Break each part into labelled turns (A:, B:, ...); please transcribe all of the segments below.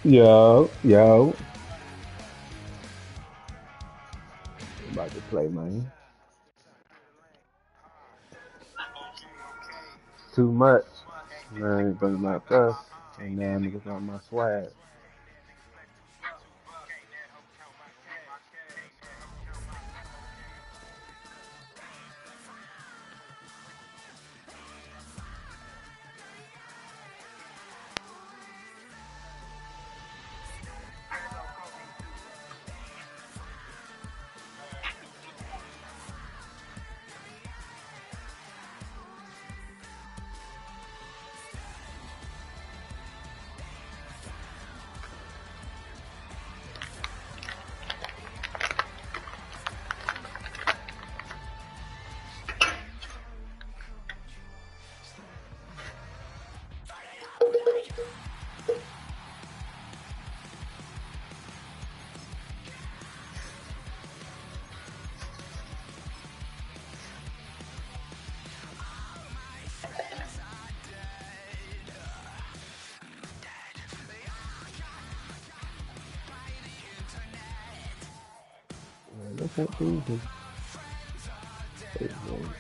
A: Yo. About to play, man. Too much. Man, but my stuff. And now niggas want my swag. Man, that's not easy. Hey, man.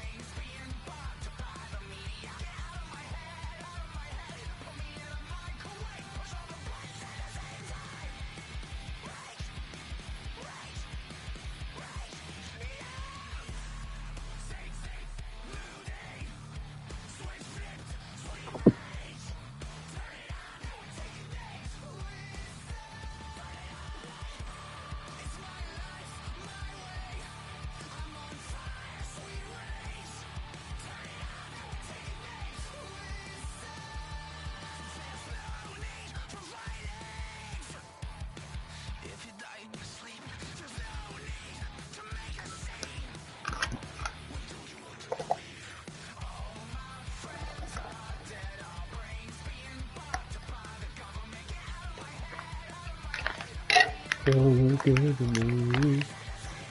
A: So good to me.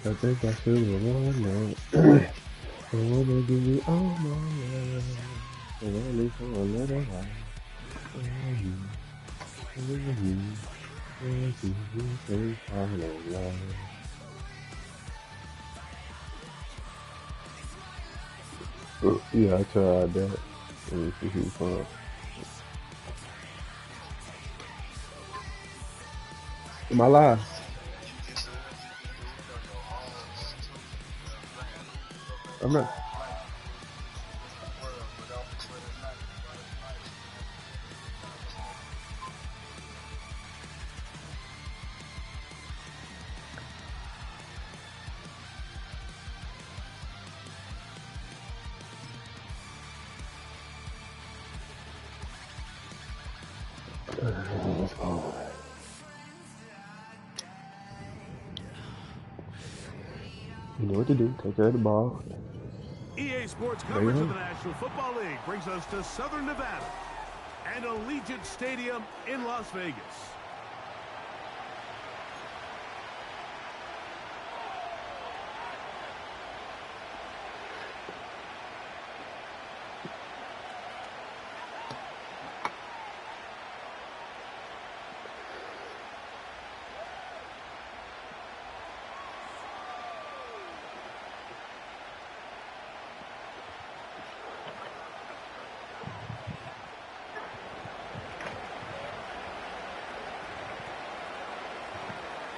A: I think I should have won that. I wanna give you all my love. And only for a little while. For you, for you, for you, take all of love. Yeah, I tried that. Let me see who's fun. Am I live? I'm not. You know what to do. Take care of the ball.
B: EA Sports
A: There you
B: coverage of
A: go.
B: the National Football League brings us to Southern Nevada and Allegiant Stadium in Las Vegas.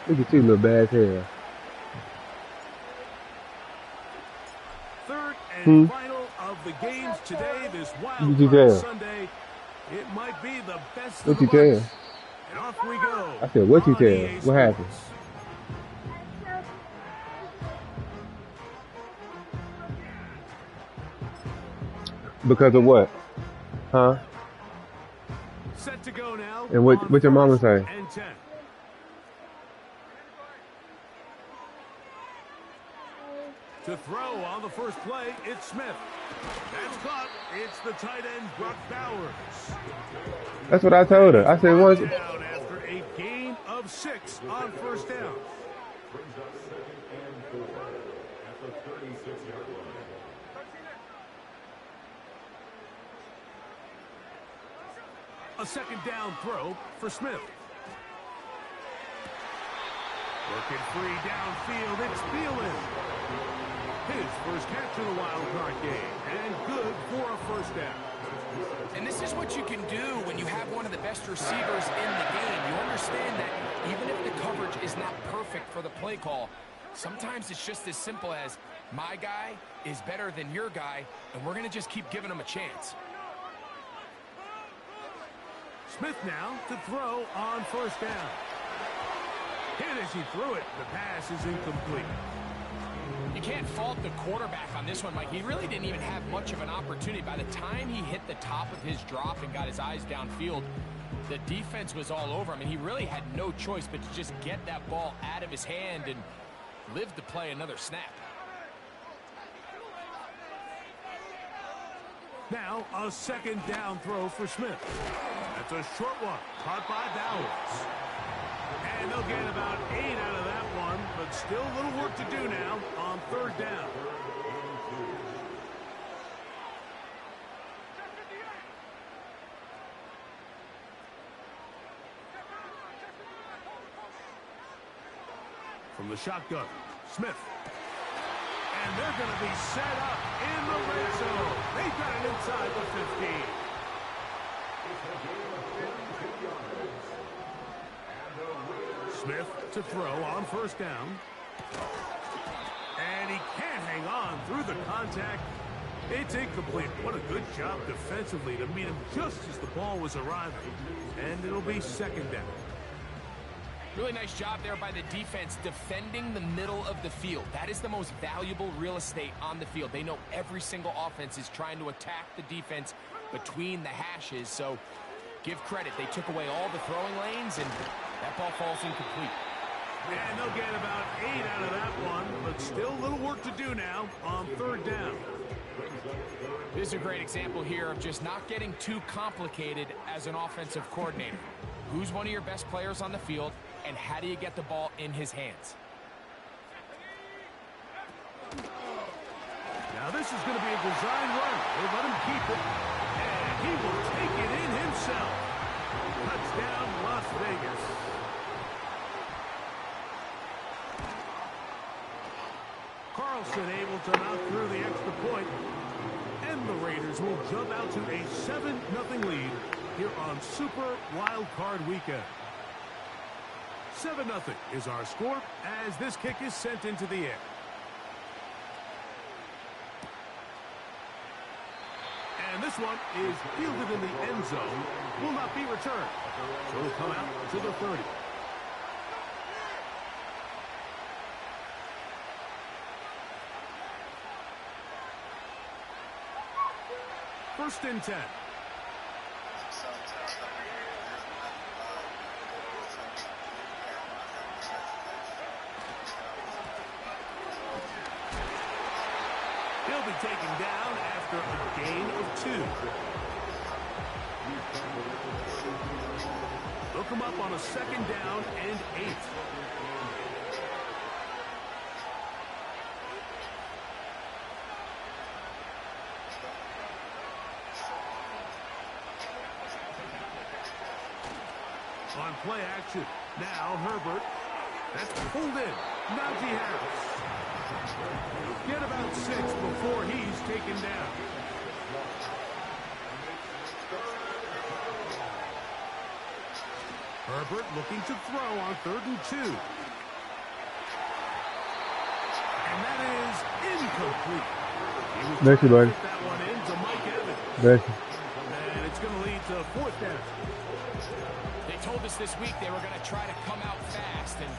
A: Look at you, little bad hair.
B: Third and
A: Hmm?
B: final of the games today, this wild
A: What you
B: card
A: tell?
B: Sunday. It might be the best of
A: What
B: the
A: you tell?
B: bunch. And off we go
A: I said, what you
B: on
A: tell?
B: EA
A: What happened?
B: Sports.
A: Because of what? Huh?
B: Set to go now
A: And
B: on
A: what your mama
B: first
A: say?
B: and 10. To throw on the first play, it's Smith. That's caught. It's the tight end, Brock Bowers.
A: That's what I told her. I said,
B: Brought
A: once.
B: down after a gain of 6 on first down. A second down throw for Smith. Working free downfield, it's Thielen. His first catch of the wild card game, and good for a first down.
C: And this is what you can do when you have one of the best receivers in the game. You understand that even if the coverage is not perfect for the play call, sometimes it's just as simple as my guy is better than your guy, and we're going to just keep giving him a chance.
B: Smith now to throw on first down. Hit as he threw it. The pass is incomplete.
C: You can't fault the quarterback on this one, Mike. He really didn't even have much of an opportunity. By the time he hit the top of his drop and got his eyes downfield, the defense was all over him, and he really had no choice but to just get that ball out of his hand and live to play another snap.
B: Now a second down throw for Smith. That's a short one, caught by Bowers. And they'll get about 8 out of that one, but still a little work to do now on third down. From the shotgun, Smith. And they're going to be set up in the red zone. They've got it inside the 15. Smith to throw on first down. And he can't hang on through the contact. It's incomplete. What a good job defensively to meet him just as the ball was arriving. And it'll be second down.
C: Really nice job there by the defense defending the middle of the field. That is the most valuable real estate on the field. They know every single offense is trying to attack the defense between the hashes. So give credit. They took away all the throwing lanes, and that ball falls incomplete.
B: And they'll get about 8 out of that one, but still a little work to do now on third down.
C: This is a great example here of just not getting too complicated as an offensive coordinator. Who's one of your best players on the field, and how do you get the ball in his hands?
B: Now this is going to be a design run. They let him keep it, and he will take it in himself. Touchdown, Las Vegas. Carlson able to knock through the extra point, and the Raiders will jump out to a 7-0 lead here on Super Wild Card Weekend. 7-0 is our score as this kick is sent into the air. And this one is fielded in the end zone, will not be returned. So it'll come out to the 30. First and 10. He'll be taken down after a gain of 2. They'll come up on a second down and 8. On play action, now Herbert. That's pulled in. Najee Harris. Get about 6 before he's taken down. Herbert looking to throw on 3rd and 2. And that is incomplete. He was
A: Thank you,
B: trying
A: buddy.
B: to fit that one in to Mike Evans.
A: Thank you.
B: And it's going to lead to 4th down.
C: They told us this week they were going to try to come out fast, and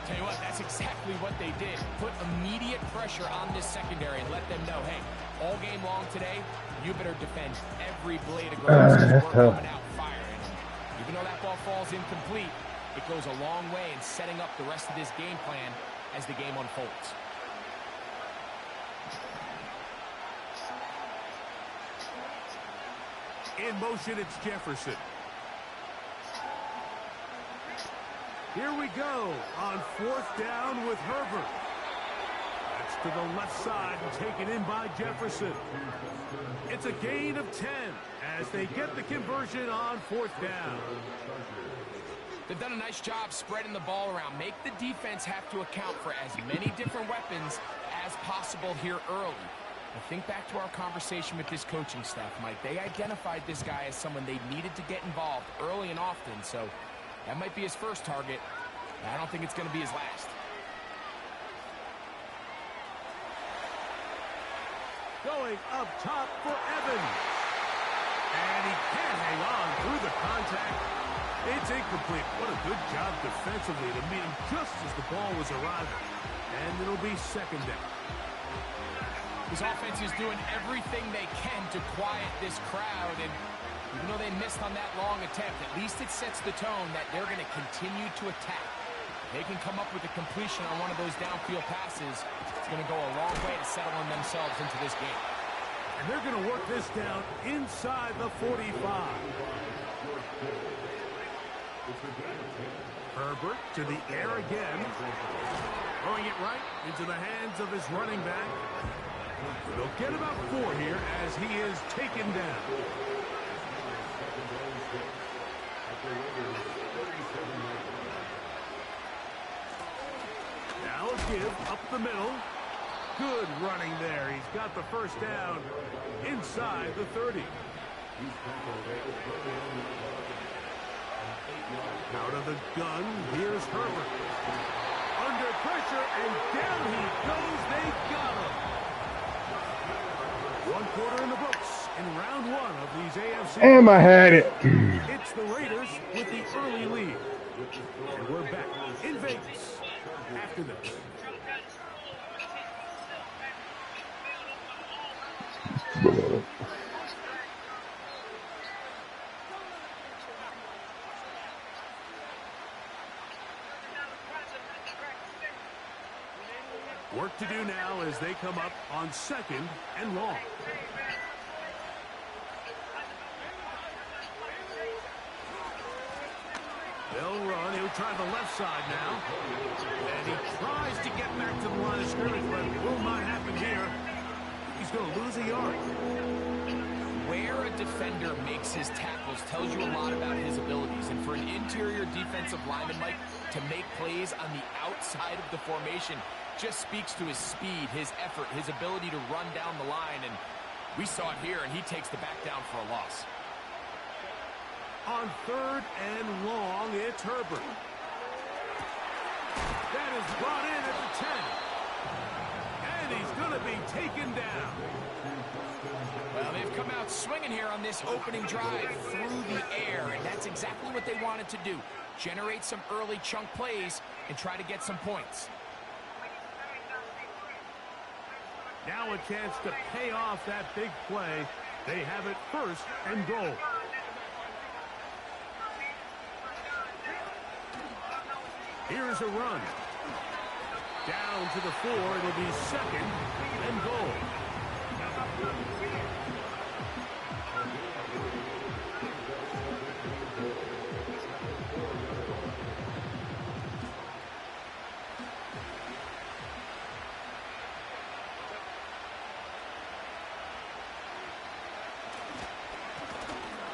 C: tell you what, that's exactly what they did. Put immediate pressure on this secondary and let them know, hey, all game long today, you better defend every blade of grass because we're coming out firing. Even though that ball falls incomplete, it goes a long way in setting up the rest of this game plan as the game unfolds.
B: In motion, it's Jefferson. Here we go on 4th down with Herbert. That's to the left side and taken in by Jefferson. It's a gain of 10 as they get the conversion on 4th down.
C: They've done a nice job spreading the ball around. Make the defense have to account for as many different weapons as possible here early. I think back to our conversation with this coaching staff, Mike. They identified this guy as someone they needed to get involved early and often, so that might be his first target. I don't think it's going to be his last.
B: Going up top for Evans. And he can't hang on through the contact. It's incomplete. What a good job defensively to meet him just as the ball was arriving. And it'll be second down.
C: This offense is doing everything they can to quiet this crowd, and even though they missed on that long attempt, at least it sets the tone that they're going to continue to attack. They can come up with a completion on one of those downfield passes. It's going to go a long way to settling themselves into this game.
B: And they're going to work this down inside the 45. Herbert to the air again. Throwing it right into the hands of his running back. They'll get about 4 here as he is taken down. Now a give up the middle. Good running there. He's got the first down inside the 30. Out of the gun, here's Herbert. Under pressure, and down he goes. They got him. 1 quarter in the books in round 1 of these AFC.
A: Damn, I had it.
B: It's the Raiders with the early lead. And we're back in Vegas after this. Work to do now as they come up on 2nd and long. They'll run. He'll try the left side now. And he tries to get back to the line of scrimmage, but it will not happen here. He's going to lose a yard.
C: Where a defender makes his tackles tells you a lot about his abilities. And for an interior defensive lineman, Mike, to make plays on the outside of the formation just speaks to his speed, his effort, his ability to run down the line. And we saw it here, and he takes the back down for a loss.
B: On 3rd and long, it's Herbert. That is brought in at the 10. And he's going to be taken down.
C: Well, they've come out swinging here on this opening drive through the air, and that's exactly what they wanted to do. Generate some early chunk plays and try to get some points.
B: Now a chance to pay off that big play. They have it 1st and goal. Here's a run. Down to the 4. It'll be 2nd and goal.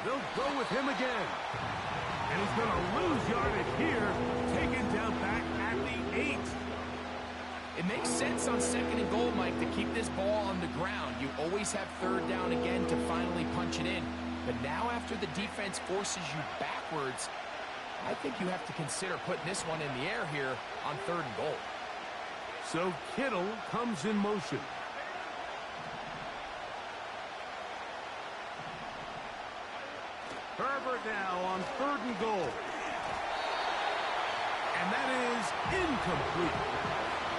B: They'll go with him again. And he's going to lose yardage here. Taken down back at the 8.
C: It makes sense on 2nd and goal, Mike, to keep this ball on the ground. You always have 3rd down again to finally punch it in. But now after the defense forces you backwards, I think you have to consider putting this one in the air here on 3rd and goal.
B: So Kittle comes in motion. Herbert now on 3rd and goal. And that is incomplete.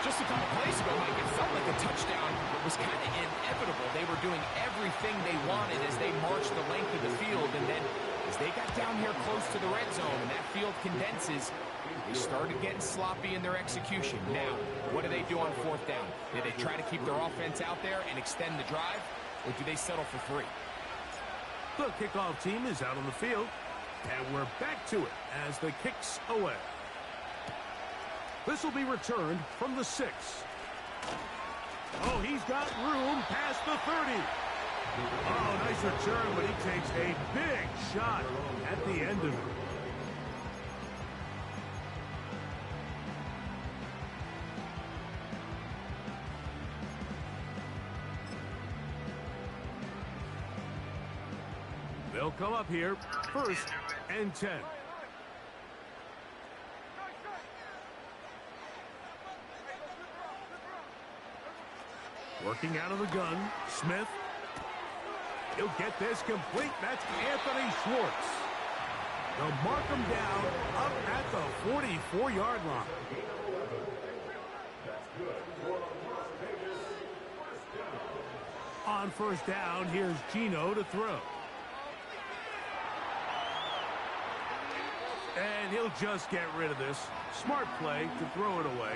C: Just a couple plays ago, Mike, it felt like a touchdown. It was kind of inevitable. They were doing everything they wanted as they marched the length of the field. And then as they got down here close to the red zone and that field condenses, they started getting sloppy in their execution. Now, what do they do on 4th down? Do they try to keep their offense out there and extend the drive? Or do they settle for 3?
B: The kickoff team is out on the field, and we're back to it as the kick's away. This will be returned from the 6. Oh, he's got room past the 30. Oh, nice return, but he takes a big shot at the end of it. They'll come up here, 1st and 10. Working out of the gun, Smith. He'll get this complete. That's Anthony Schwartz. They'll mark him down up at the 44-yard line. On 1st down, here's Gino to throw. And he'll just get rid of this. Smart play to throw it away,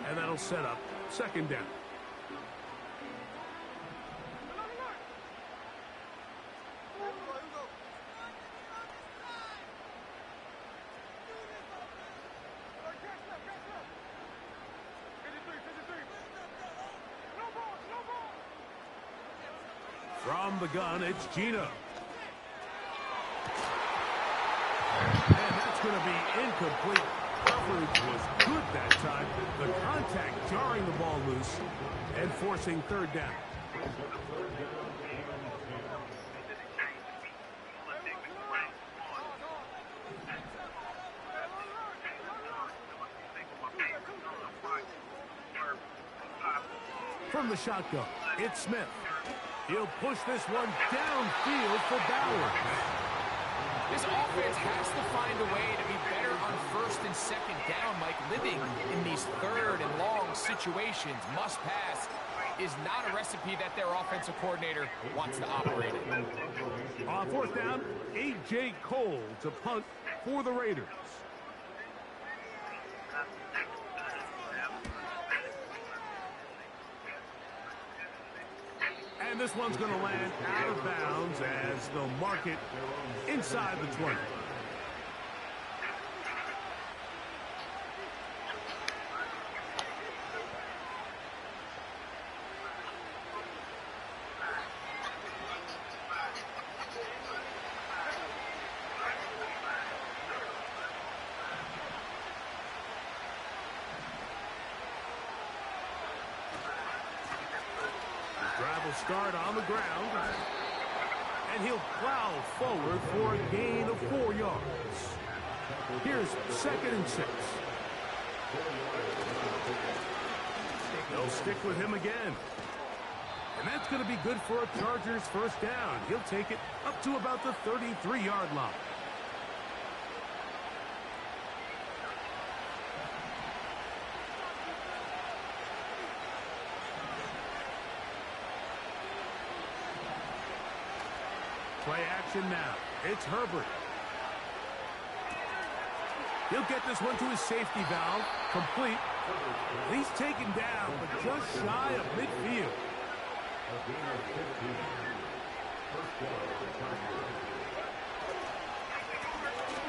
B: and that'll set up 2nd down. From the gun, it's Gino. And that's going to be incomplete. Coverage was good that time. The contact jarring the ball loose and forcing 3rd down. From the shotgun, it's Smith. He'll push this one downfield for Bauer.
C: This offense has to find a way to be better on 1st and 2nd down, Mike. Living in these 3rd and long situations, must pass, is not a recipe that their offensive coordinator wants to operate in.
B: On 4th down, A.J. Cole to punt for the Raiders. And this one's going to land out of bounds as they'll mark it inside the 20. Drive will start on the ground, and he'll plow forward for a gain of 4 yards. Here's 2nd and 6. They'll stick with him again. And that's going to be good for a Chargers 1st down. He'll take it up to about the 33-yard line. Play action now. It's Herbert. He'll get this one to his safety valve. Complete. He's taken down, but just shy of midfield.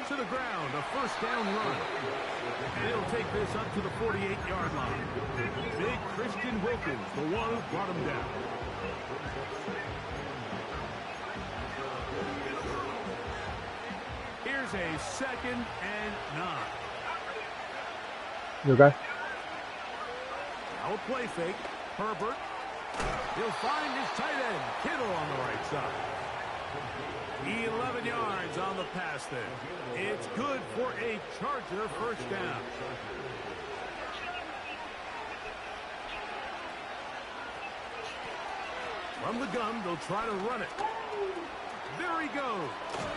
B: To the ground, a 1st down run. And he'll take this up to the 48-yard line. Big Christian Wilkins, the one who brought him down. Here's a 2nd and 9.
A: You okay?
B: Now a play fake. Herbert. He'll find his tight end, Kittle, on the right side. 11 yards on the pass there. It's good for a Charger 1st down. From the gun, they'll try to run it. There he goes,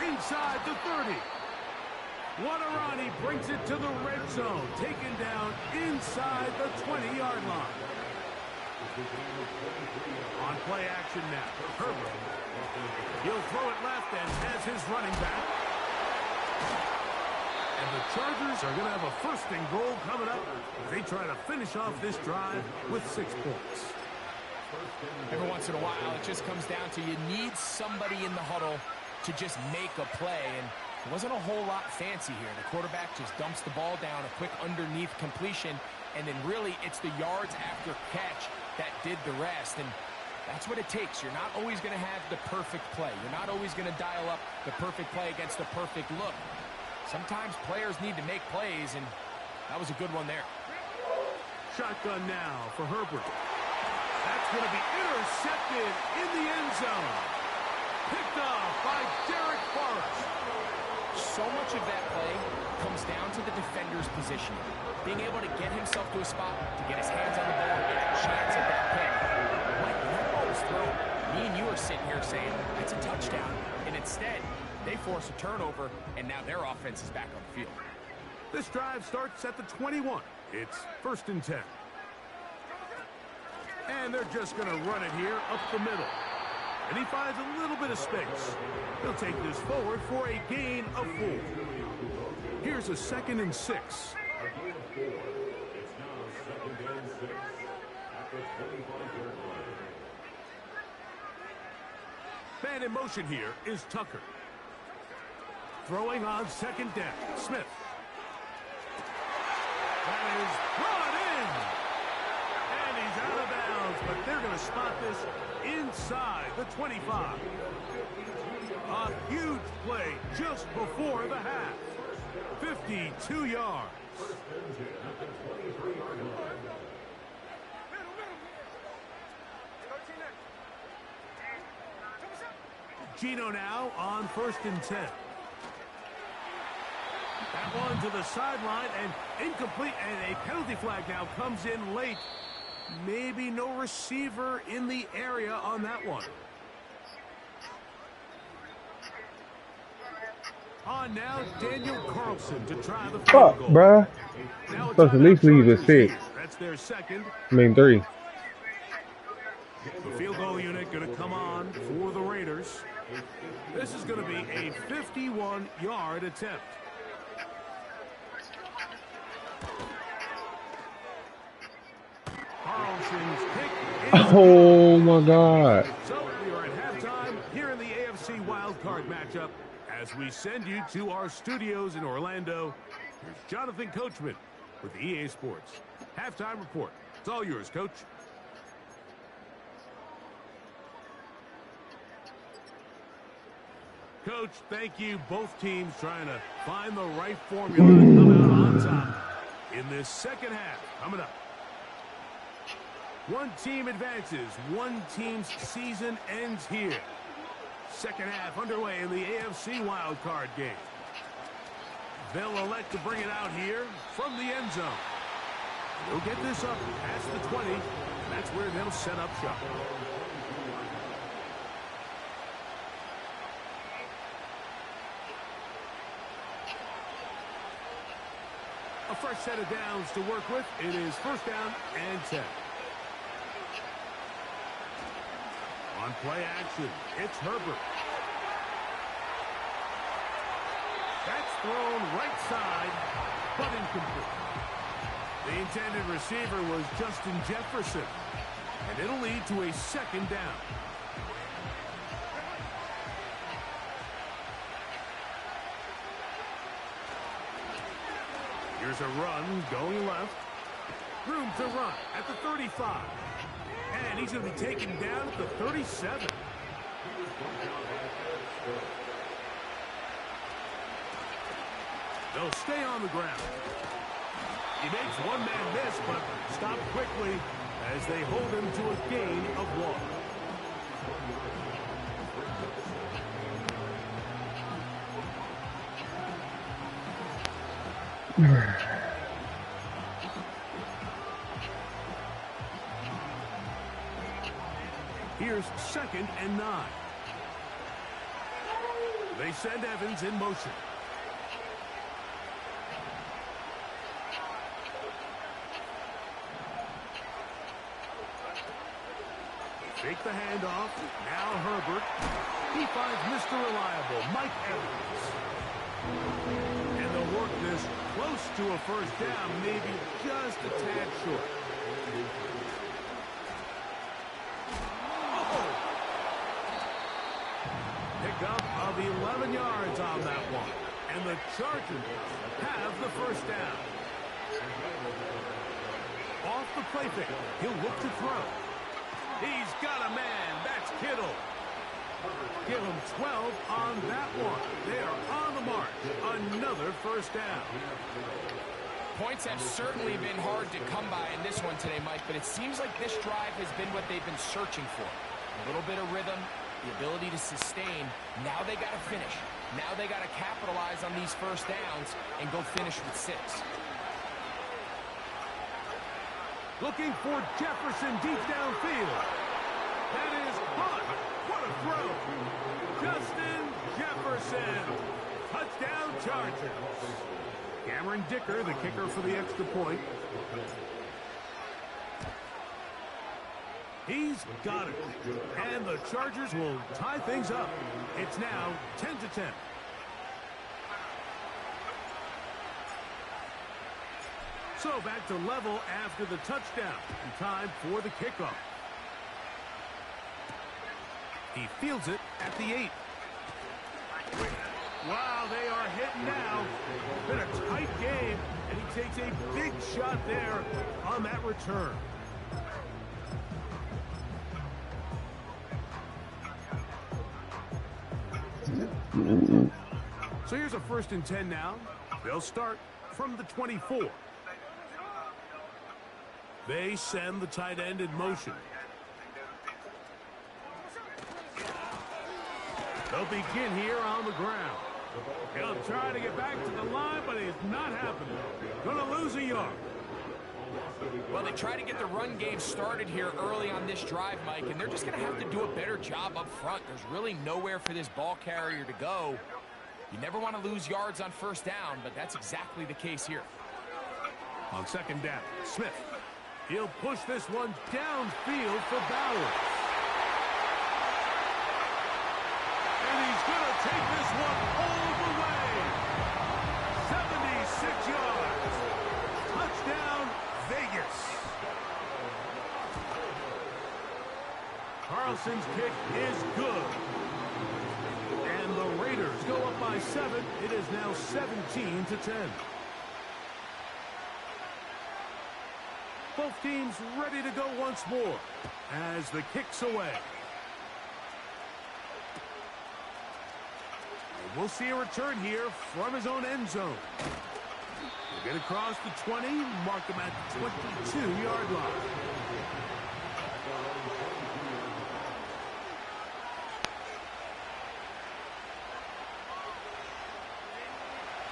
B: inside the 30. Wadarani brings it to the red zone, taken down inside the 20-yard line. On play action now, Herbert. He'll throw it left and has his running back. And the Chargers are going to have a 1st and goal coming up as they try to finish off this drive with 6 points.
C: Every once in a while, it just comes down to you need somebody in the huddle to just make a play. And it wasn't a whole lot fancy here. The quarterback just dumps the ball down, a quick underneath completion, and then really it's the yards after catch that did the rest. And that's what it takes. You're not always going to have the perfect play. You're not always going to dial up the perfect play against the perfect look. Sometimes players need to make plays, and that was a good one there.
B: Shotgun now for Herbert. That's going to be intercepted in the end zone. Picked off by Derek Forrest.
C: So much of that play comes down to the defender's positioning. Being able to get himself to a spot, to get his hands on the ball, and get a chance at that pick. Mike, when that ball was thrown, me and you are sitting here saying, that's a touchdown. And instead, they force a turnover, and now their offense is back on the field.
B: This drive starts at the 21. It's 1st and 10. And they're just going to run it here up the middle. And he finds a little bit of space. He'll take this forward for a gain of 4. Here's a 2nd and 6. Man in motion here is Tucker. Throwing on 2nd down. Smith. That is brought in. And he's out of bounds, but they're going to spot this inside the 25. A huge play just before the half. 52 yards. Gino now on 1st and 10. That one to the sideline and incomplete, and a penalty flag now comes in late. Maybe no receiver in the area on that one. On now, Daniel Carlson to try the field goal.
A: Bruh. Supposed to at least leave at 6.
B: That's their 2nd.
A: I mean 3.
B: The field goal unit going to come on for the Raiders. This is going to be a 51-yard attempt. Carlson's pick is
A: Oh my God.
B: So we are at halftime here in the AFC wildcard matchup. As we send you to our studios in Orlando, here's Jonathan Coachman with EA Sports halftime report. It's all yours, Coach. Coach, thank you. Both teams trying to find the right formula to come out on top in this second half. Coming up. One team advances. One team's season ends here. Second half underway in the AFC wildcard game. They'll elect to bring it out here from the end zone. They'll get this up past the 20, and that's where they'll set up shop. A fresh set of downs to work with. It is 1st down and 10. On play action, it's Herbert. That's thrown right side, but incomplete. The intended receiver was Justin Jefferson, and it'll lead to a 2nd down. Here's a run going left. Room to run at the 35. And he's going to be taken down at the 37. They'll stay on the ground. He makes one man miss, but stopped quickly as they hold him to a gain of 1. Here's 2nd and 9. They send Evans in motion. Fake the handoff. Now Herbert. He finds Mr. Reliable, Mike Evans. And they'll work this close to a 1st down, maybe just a tad short. Pickup of 11 yards on that one. And the Chargers have the 1st down. Off the play fake. He'll look to throw. He's got a man. That's Kittle. Give him 12 on that one. They are on the mark. Another 1st down.
C: Points have certainly been hard to come by in this one today, Mike, but it seems like this drive has been what they've been searching for. A little bit of rhythm, the ability to sustain. Now they got to finish. Now they got to capitalize on these first downs and go finish with 6.
B: Looking for Jefferson deep downfield. That is hot. What a throw. Justin Jefferson. Touchdown Chargers. Cameron Dicker, the kicker for the extra point. He's got it. And the Chargers will tie things up. It's now 10-10. So back to level after the touchdown. And time for the kickoff. He fields it at the 8. Wow, they are hitting now. Been a tight game, and he takes a big shot there on that return. So here's a 1st and 10 now. They'll start from the 24. They send the tight end in motion. They'll begin here on the ground. He'll try to get back to the line, but it's not happening. Gonna lose a yard.
C: Well, they try to get the run game started here early on this drive, Mike, and they're just going to have to do a better job up front. There's really nowhere for this ball carrier to go. You never want to lose yards on 1st down, but that's exactly the case here.
B: On 2nd down, Smith. He'll push this one downfield for Bowers. And he's going to take this one all the way. 76 yards. Touchdown, Vegas. Carlson's kick is good. And the Raiders go up by 7. It is now 17-10. Both teams ready to go once more as the kick's away. And we'll see a return here from his own end zone. He'll get across the 20, mark him at the 22-yard line.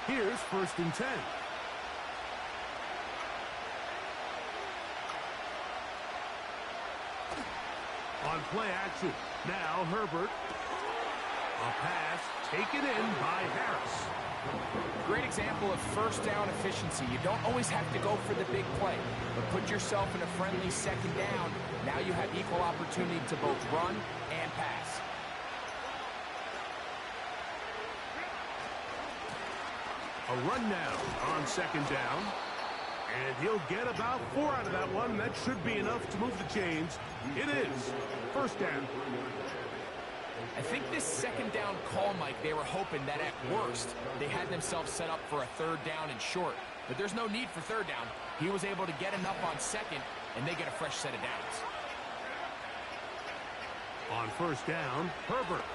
B: Here's 1st and 10. On play action. Now Herbert. A pass taken in by Harris.
C: Great example of 1st down efficiency. You don't always have to go for the big play, but put yourself in a friendly 2nd down. Now you have equal opportunity to both run and pass.
B: A run now on 2nd down. And he'll get about 4 out of that one. That should be enough to move the chains. It is 1st down.
C: I think this 2nd down call, Mike, they were hoping that at worst they had themselves set up for a 3rd down and short. But there's no need for 3rd down. He was able to get enough on 2nd, and they get a fresh set of downs.
B: On 1st down, Herbert.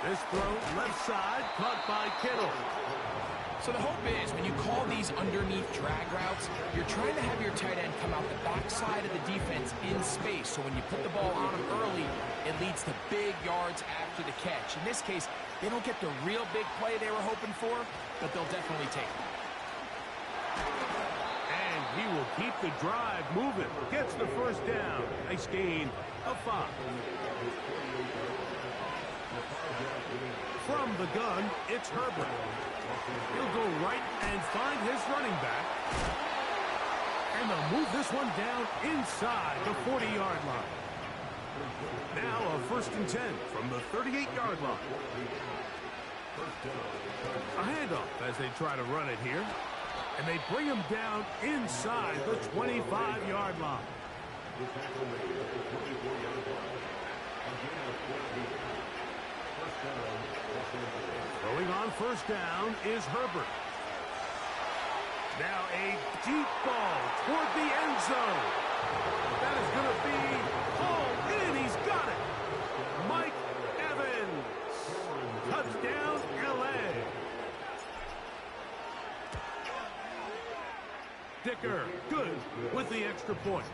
B: This throw left side, caught by Kittle.
C: So the hope is when you call these underneath drag routes, you're trying to have your tight end come out the backside of the defense in space. So when you put the ball on him early, it leads to big yards after the catch. In this case, they don't get the real big play they were hoping for, but they'll definitely take it.
B: And he will keep the drive moving. Gets the 1st down. Nice gain of 5. From the gun, it's Herbert. He'll go right and find his running back. And they'll move this one down inside the 40-yard line. Now a 1st and 10 from the 38-yard line. A handoff as they try to run it here. And they bring him down inside the 25-yard line. Throwing on 1st down is Herbert. Now a deep ball toward the end zone. That is going to be hauled in. He's got it. Mike Evans. Touchdown, L.A. Dicker, good with the extra point.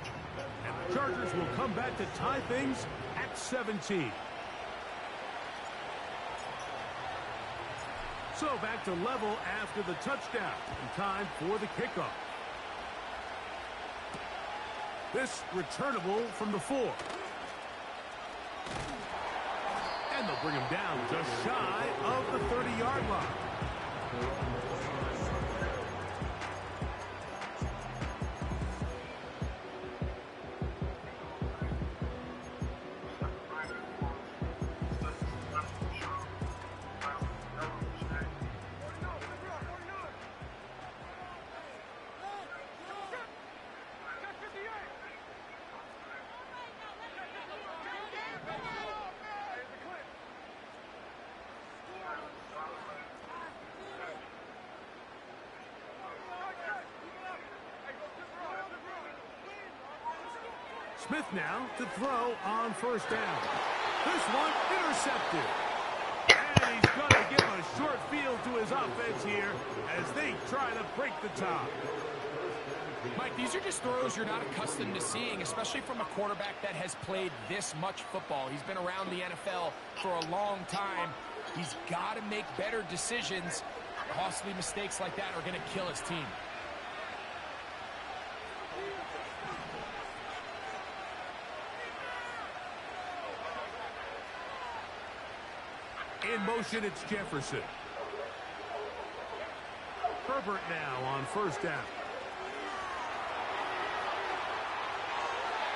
B: And the Chargers will come back to tie things at at 17. So back to level after the touchdown. And time for the kickoff. This returnable from the 4. And they'll bring him down just shy of the 30-yard line. Smith now to throw on first down. This one intercepted. And he's going to give a short field to his offense here as they try to break the tie.
C: Mike, these are just throws you're not accustomed to seeing, especially from a quarterback that has played this much football. He's been around the NFL for a long time. He's got to make better decisions. Costly mistakes like that are going to kill his team.
B: In motion, it's Jefferson. Herbert now on first down.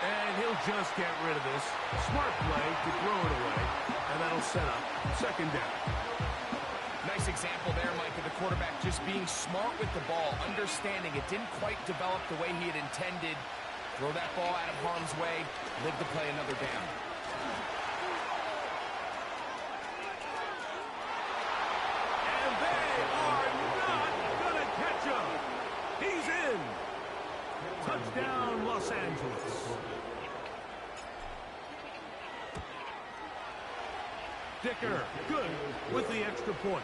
B: And he'll just get rid of this. Smart play to throw it away. And that'll set up second down.
C: Nice example there, Mike, of the quarterback just being smart with the ball, understanding it didn't quite develop the way he had intended. Throw that ball out of harm's way, live to play another down.
B: Touchdown, Los Angeles. Dicker, good with the extra point.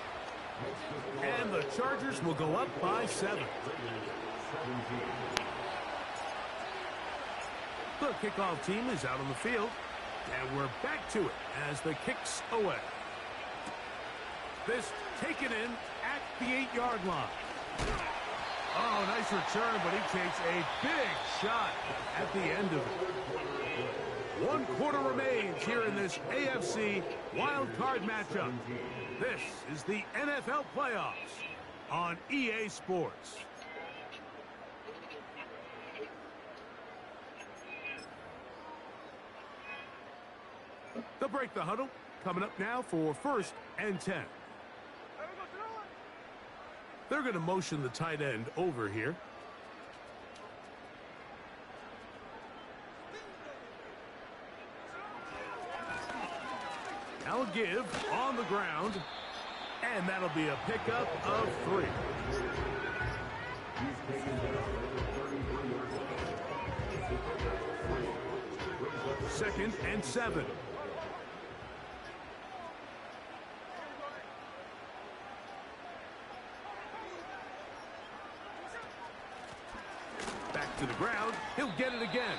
B: And the Chargers will go up by 7. The kickoff team is out on the field. And we're back to it as the kick's away. This taken in at the 8-yard line. Oh, nice return, but he takes a big shot at the end of it. 1 quarter remains here in this AFC wildcard matchup. This is the NFL playoffs on EA Sports. They'll break the huddle. Coming up now for 1st and 10. They're going to motion the tight end over here. Now a give on the ground. And that'll be a pickup of 3. Second and 7. To the ground, he'll get it again.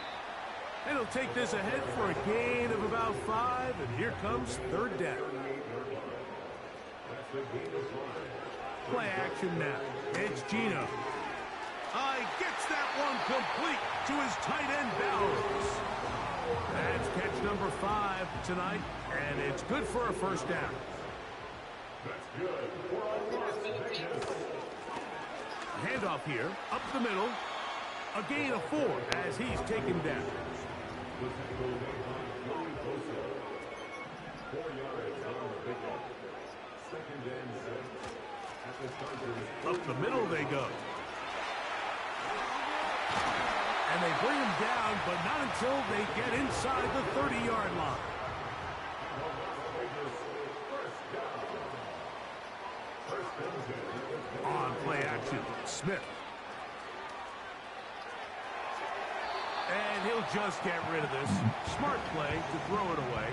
B: And he'll take this ahead for a gain of about 5, and here comes 3rd down. Play action now. It's Gino. He gets that one complete to his tight end Bowers. That's catch number 5 tonight, and it's good for a 1st down. Handoff here, up the middle. A gain of 4 as he's taken down. Up the middle they go. And they bring him down, but not until they get inside the 30-yard line. On play action, Smith. And he'll just get rid of this. Smart play to throw it away.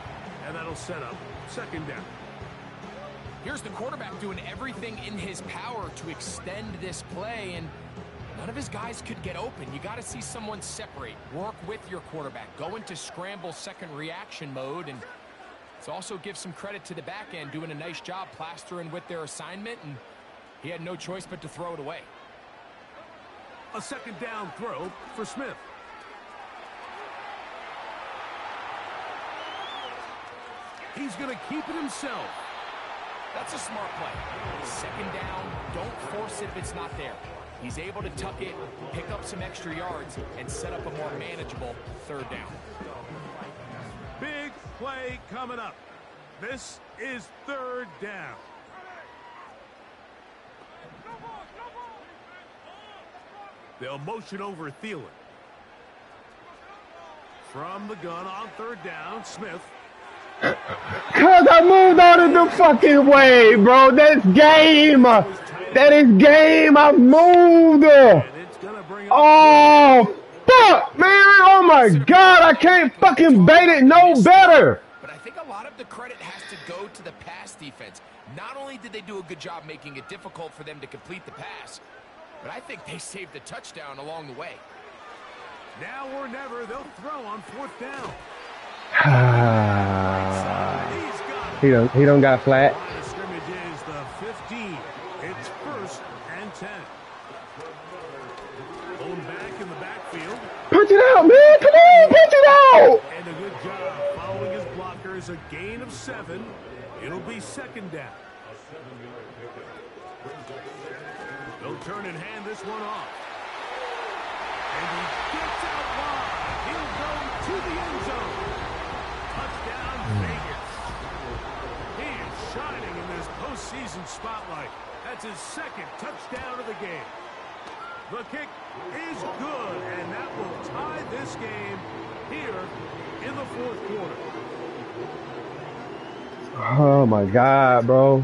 B: And that'll set up second down.
C: Here's the quarterback doing everything in his power to extend this play. And None of his guys could get open. You got to see someone separate, work with your quarterback, go into scramble second reaction mode, and it's also give some credit to the back end doing a nice job plastering with their assignment, and he had no choice but to throw it away.
B: A second down throw for Smith. He's going to keep it himself.
C: That's a smart play. Second down, don't force it if it's not there. He's able to tuck it, pick up some extra yards, and set up a more manageable third down.
B: Big play coming up. This is third down. They'll motion over Thielen. From the gun on third down, Smith.
A: Cause I moved out of the fucking way, bro. That's game. That is game. I moved. Oh, fuck, man. Oh, my God. I can't fucking bait it no better.
C: But I think a lot of the credit has to go to the pass defense. Not only did they do a good job making it difficult for them to complete the pass, but I think they saved a touchdown along the way.
B: Now or never, they'll throw on fourth down.
A: He don't got flat.
B: Line of scrimmage is the 15. It's first and 10. Pulling back in the backfield.
A: Punch it out, man. Come on, punch it out.
B: And a good job following his blockers. A gain of 7. It'll be second down. They'll turn and hand this one off. And he gets out wide. He'll go to the end zone. Touchdown, Vegas. He is shining in this postseason spotlight. That's his second touchdown of the game. The kick is good, and that will tie this game here in the fourth quarter.
A: Oh, my God, bro.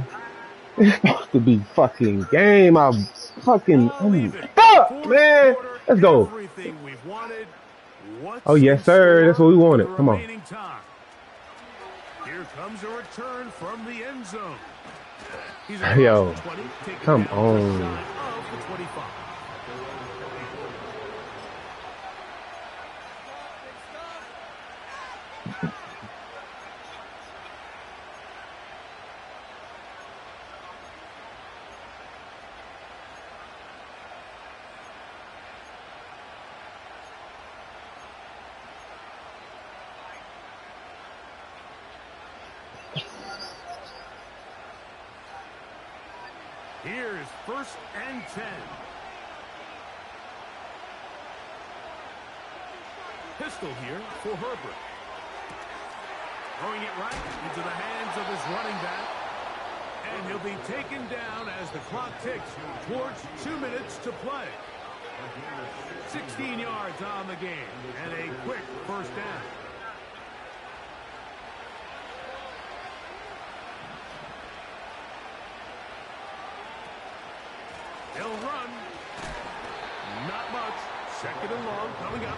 A: It's supposed to be fucking game. I'm fucking... fuck, man. Let's go. Oh, yes, sir. That's what we wanted. Come on.
B: Here comes a return from the end zone.
A: Yo, come on.
B: Here's first and 10. Pistol here for Herbert. Throwing it right into the hands of his running back. And he'll be taken down as the clock ticks towards 2 minutes to play. 16 yards on the game and a quick first down. They'll run. Not much. Second and long coming up.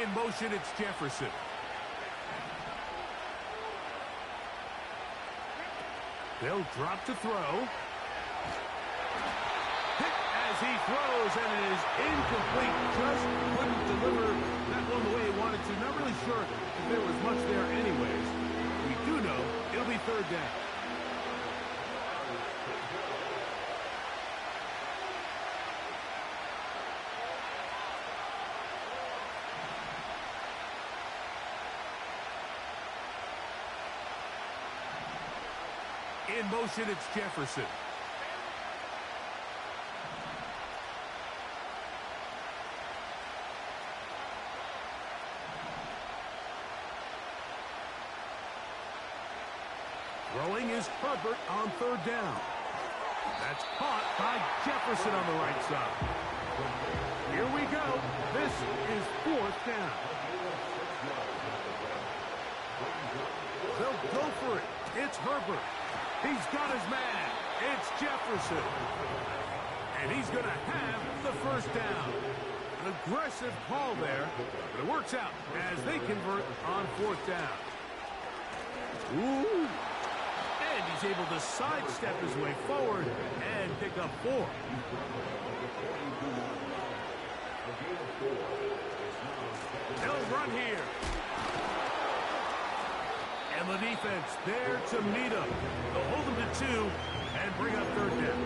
B: In motion, it's Jefferson. They'll drop to throw. As he throws, and it is incomplete. Just couldn't deliver that one the way he wanted to. Not really sure if there was much there anyways. We do know it'll be third down. In motion, it's Jefferson. Throwing is Herbert on third down. That's caught by Jefferson on the right side. Here we go. This is fourth down. They'll go for it. It's Herbert. He's got his man. It's Jefferson. And he's going to have the first down. Aggressive call there, but it works out as they convert on 4th down. Ooh. And he's able to sidestep his way forward and pick up 4. They'll run here. And the defense there to meet him. They'll hold him to 2 and bring up 3rd down.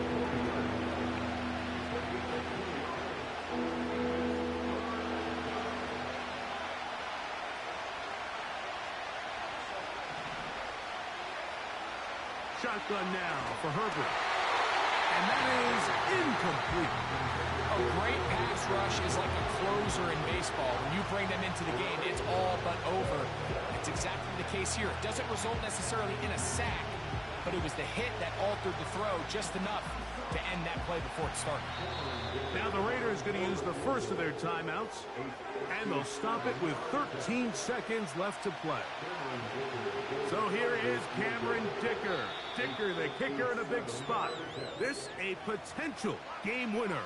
B: Shotgun now for Herbert. And that is incomplete.
C: A great pass rush is like a closer in baseball. When you bring them into the game, it's all but over. That's exactly the case here. It doesn't result necessarily in a sack, but it was the hit that altered the throw just enough to end that play before it started.
B: Now the Raiders going to use the first of their timeouts, and they'll stop it with 13 seconds left to play. So here is Cameron Dicker. Dicker, the kicker, in a big spot. This a potential game winner.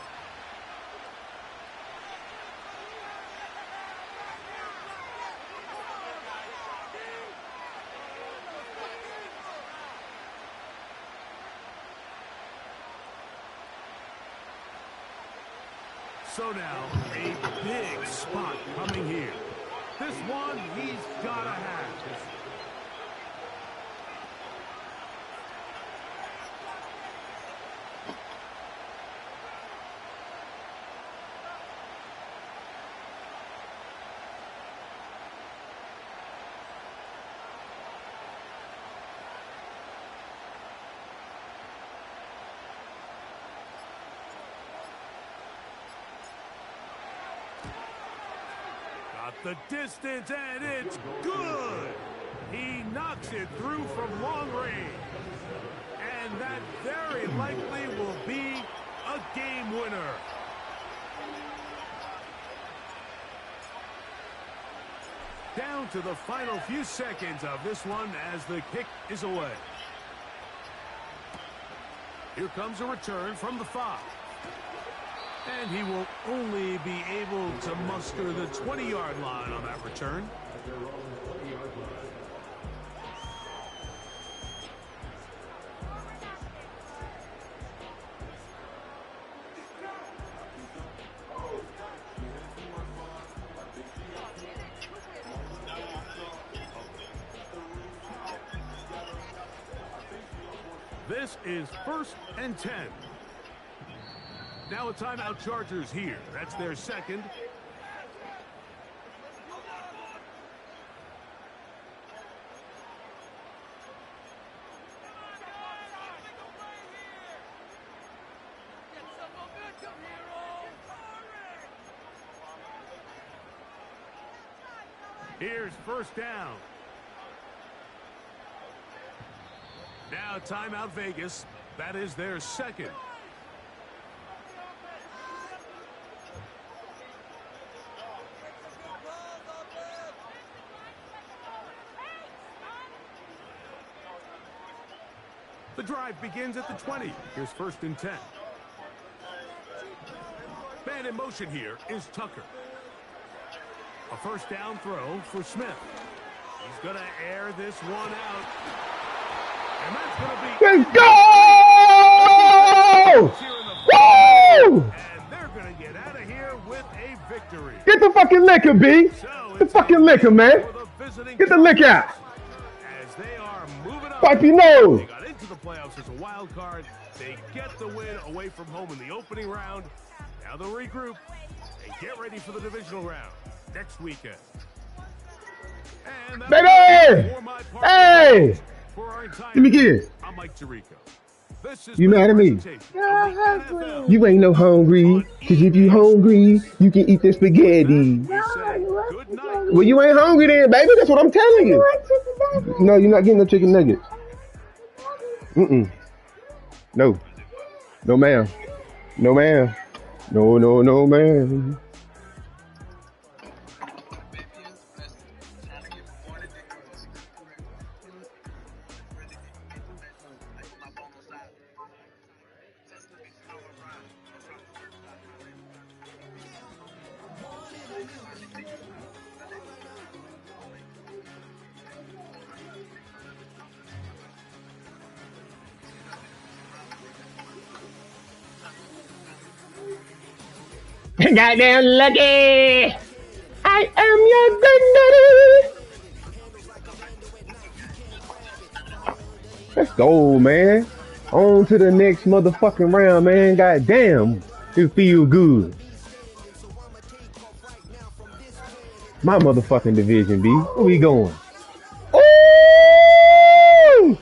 B: So now, a big spot coming here. This one he's got to have. The distance, and it's good. He knocks it through from long range. And that very likely will be a game winner. Down to the final few seconds of this one as the kick is away. Here comes a return from the 5. And he will only be able to muster the 20-yard line on that return. This is 1st and 10. Now a timeout, Chargers here. That's their second. Here's 1st down. Now timeout, Vegas. That is their second. The drive begins at the 20. Here's 1st and 10. Man in motion here is Tucker. A 1st down throw for Smith. He's going to air this one out. And that's going to be...
A: Let's go! Woo!
B: And they're going to get out of here with a victory.
A: Get the fucking liquor, B. Get the fucking liquor, man. Get the liquor out.
B: As they are moving up.
A: Wipe your nose.
B: They got into the playoffs as a wild card. They get the win away from home in the opening round. Now they'll regroup and get ready for the divisional round next weekend. And
A: baby! Hey! Let me get it.
B: I'm Mike Tirico.
A: You mad at me? You ain't no hungry. Cause if you hungry, you can eat the spaghetti. Well, you ain't hungry then, baby. That's what I'm telling you. No, you're not getting no chicken nuggets. No. No, ma'am. No, ma'am. No, no, no, ma'am. Goddamn lucky! I am your granddaddy! Let's go, man. On to the next motherfucking round, man. Goddamn. It feels good. My motherfucking division, B. Where we going? Ooh!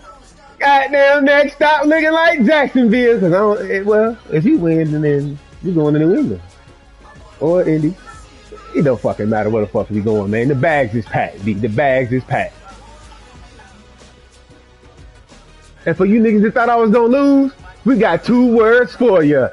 A: Goddamn, next stop looking like Jacksonville. Cause I don't, well, if he wins, then we going to New England. Or Indy. It don't fucking matter where the fuck we going, man. The bags is packed, B. The bags is packed. And for you niggas that thought I was gonna lose, we got 2 words for you.